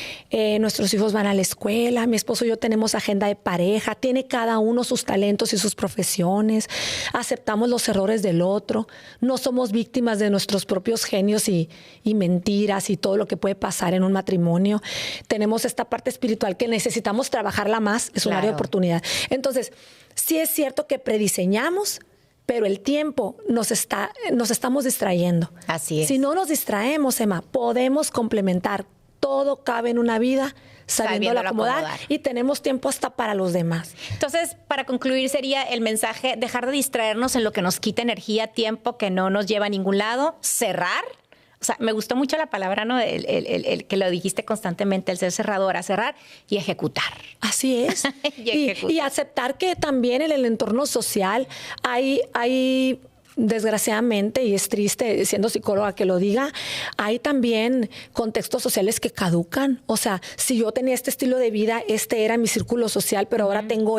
nuestros hijos van a la escuela, mi esposo y yo tenemos agenda de pareja, tiene cada uno sus talentos y sus profesiones, aceptamos los errores del otro, no somos víctimas de nuestros propios genios y mentiras y todo lo que puede pasar en un matrimonio. Tenemos esta parte espiritual que necesitamos trabajarla más, es un área de Claro. oportunidad. Entonces, sí es cierto que prediseñamos, pero el tiempo nos estamos distrayendo. Así es. Si no nos distraemos, Emma, podemos complementar. Todo cabe en una vida, sabiéndolo acomodar, y tenemos tiempo hasta para los demás. Entonces, para concluir, sería el mensaje: dejar de distraernos en lo que nos quita energía, tiempo, que no nos lleva a ningún lado, cerrar. O sea, me gustó mucho la palabra, ¿no? El que lo dijiste constantemente, el ser cerradora, cerrar y ejecutar. Así es. y aceptar que también en el entorno social hay desgraciadamente, y es triste siendo psicóloga que lo diga, hay también contextos sociales que caducan. O sea, si yo tenía este estilo de vida, este era mi círculo social, pero ahora tengo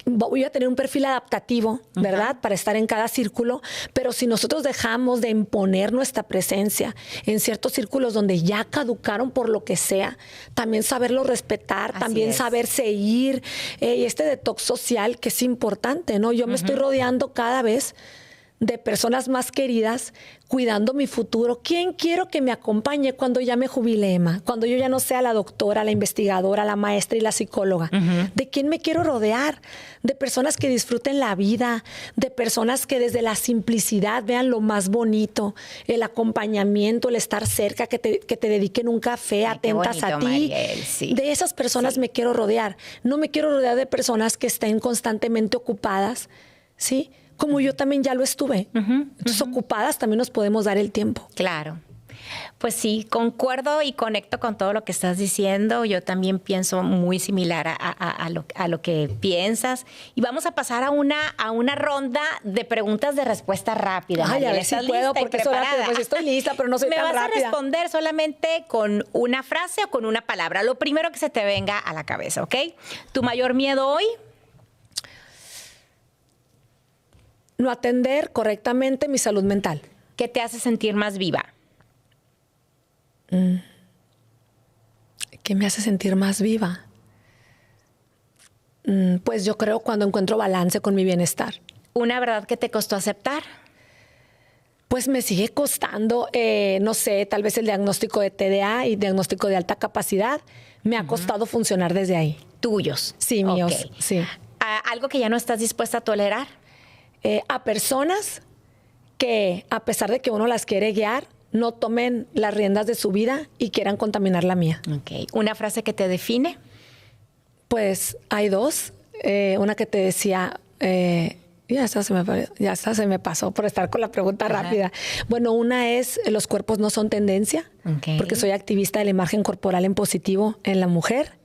voy a tener un perfil adaptativo, ¿verdad? Para estar en cada círculo, pero si nosotros dejamos de imponer nuestra presencia en ciertos círculos donde ya caducaron por lo que sea, también saberlo respetar, Así también es. saberse ir, y este detox social que es importante, ¿no? Yo me estoy rodeando cada vez de personas más queridas, cuidando mi futuro. ¿Quién quiero que me acompañe cuando ya me jubile, Emma? Cuando yo ya no sea la doctora, la investigadora, la maestra y la psicóloga. ¿De quién me quiero rodear? De personas que disfruten la vida, de personas que desde la simplicidad vean lo más bonito, el acompañamiento, el estar cerca, que te dediquen un café, Ay, qué atentas bonito, a ti. Mariel, sí. De esas personas Sí. me quiero rodear. No me quiero rodear de personas que estén constantemente ocupadas, ¿sí? Como yo también ya lo estuve. Entonces, ocupadas también nos podemos dar el tiempo. Claro. Pues sí, concuerdo y conecto con todo lo que estás diciendo. Yo también pienso muy similar a lo que piensas. Y vamos a pasar a una ronda de preguntas de respuesta rápida. Ay, Mariel. a ver si ¿Estás puedo, lista y porque soy rápida. preparada? Pues estoy lista, pero no soy Me tan vas rápida. a responder solamente con una frase o con una palabra. Lo primero que se te venga a la cabeza, ¿ok? ¿Tu mayor miedo hoy? No atender correctamente mi salud mental. ¿Qué te hace sentir más viva? ¿Qué me hace sentir más viva? Pues yo creo cuando encuentro balance con mi bienestar. ¿Una verdad que te costó aceptar? Pues me sigue costando, no sé, tal vez el diagnóstico de TDA y diagnóstico de alta capacidad. Me ha costado funcionar desde ahí. Tuyos. Sí, míos, Ok. sí. ¿Algo que ya no estás dispuesta a tolerar? A personas que, a pesar de que uno las quiere guiar, no tomen las riendas de su vida y quieran contaminar la mía. Ok. ¿Una frase que te define? Pues hay dos. Una que te decía, ya se me pasó por estar con la pregunta rápida. Bueno, una es, los cuerpos no son tendencia, porque soy activista de la imagen corporal en positivo en la mujer.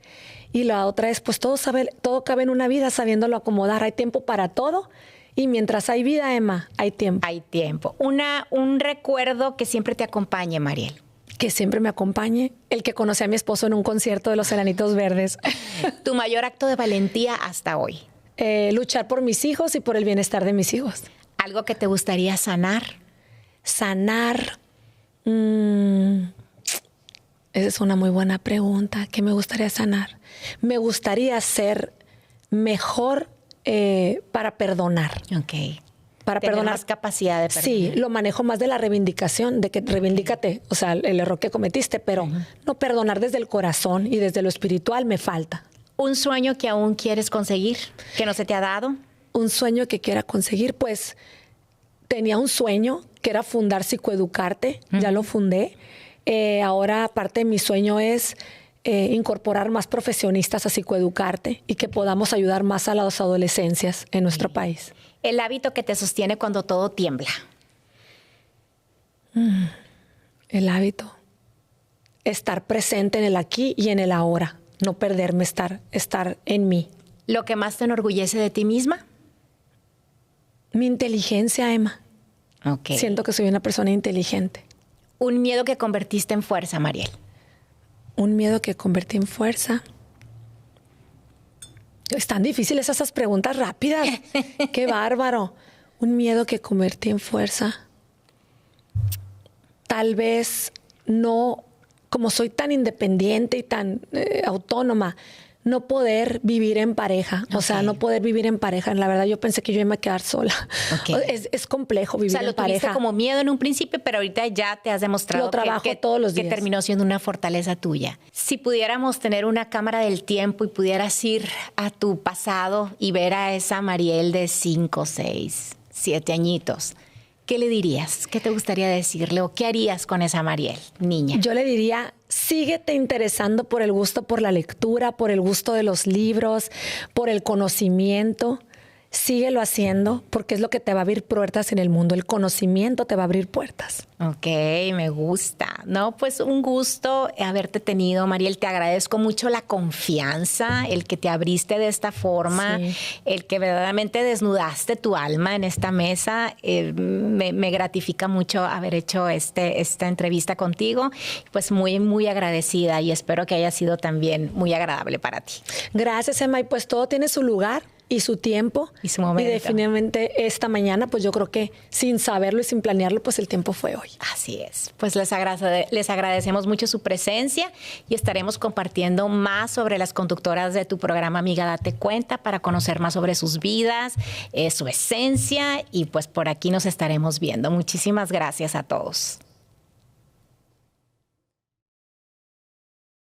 Y la otra es, pues todo cabe en una vida sabiéndolo acomodar. Hay tiempo para todo. Y mientras hay vida, Emma, hay tiempo. Hay tiempo. Un recuerdo que siempre te acompañe, Mariel. Que siempre me acompañe. El que conocí a mi esposo en un concierto de los Enanitos Verdes. Tu mayor acto de valentía hasta hoy. Luchar por mis hijos y por el bienestar de mis hijos. Algo que te gustaría sanar. Sanar. Esa es una muy buena pregunta. ¿Qué me gustaría sanar? Me gustaría ser mejor para perdonar. Ok. Para Tener perdonar. más capacidad de perdonar. Sí, lo manejo más de la reivindicación, de que reivindícate, o sea, el error que cometiste, pero no perdonar desde el corazón y desde lo espiritual me falta. ¿Un sueño que aún quieres conseguir, que no se te ha dado? Un sueño que quiera conseguir, pues tenía un sueño que era fundar Psicoeducarte, ya lo fundé. Ahora parte de mi sueño es incorporar más profesionistas a Psicoeducarte y que podamos ayudar más a las adolescencias en nuestro país. El hábito que te sostiene cuando todo tiembla. El hábito. Estar presente en el aquí y en el ahora. No perderme, estar en mí. ¿Lo que más te enorgullece de ti misma? Mi inteligencia, Emma. Ok. Siento que soy una persona inteligente. Un miedo que convertiste en fuerza, Mariel. Un miedo que convertí en fuerza. Están difíciles esas preguntas rápidas. ¡Qué bárbaro! Un miedo que convertí en fuerza. Tal vez no, como soy tan independiente y tan autónoma, no poder vivir en pareja. O sea, no poder vivir en pareja. La verdad, yo pensé que yo iba a quedar sola. Okay. Es complejo vivir en pareja. O sea, lo tuviste como miedo en un principio, pero ahorita ya te has demostrado lo trabajo todos los días. Que terminó siendo una fortaleza tuya. Si pudiéramos tener una cámara del tiempo y pudieras ir a tu pasado y ver a esa Mariel de 5, 6, 7 añitos, ¿qué le dirías? ¿Qué te gustaría decirle? ¿O qué harías con esa Mariel, niña? Yo le diría, síguete interesando por el gusto por la lectura, por el gusto de los libros, por el conocimiento. Síguelo haciendo porque es lo que te va a abrir puertas en el mundo. El conocimiento te va a abrir puertas. Ok, me gusta. No, pues un gusto haberte tenido, Mariel. Te agradezco mucho la confianza, el que te abriste de esta forma, sí, el que verdaderamente desnudaste tu alma en esta mesa. Me gratifica mucho haber hecho esta entrevista contigo. Pues muy, muy agradecida y espero que haya sido también muy agradable para ti. Gracias, Emma. Y pues todo tiene su lugar y su tiempo. Y su momento. Y definitivamente esta mañana, pues yo creo que sin saberlo y sin planearlo, pues el tiempo fue hoy. Así es. Pues les agradecemos mucho su presencia y estaremos compartiendo más sobre las conductoras de tu programa Amiga Date Cuenta para conocer más sobre sus vidas, su esencia y pues por aquí nos estaremos viendo. Muchísimas gracias a todos.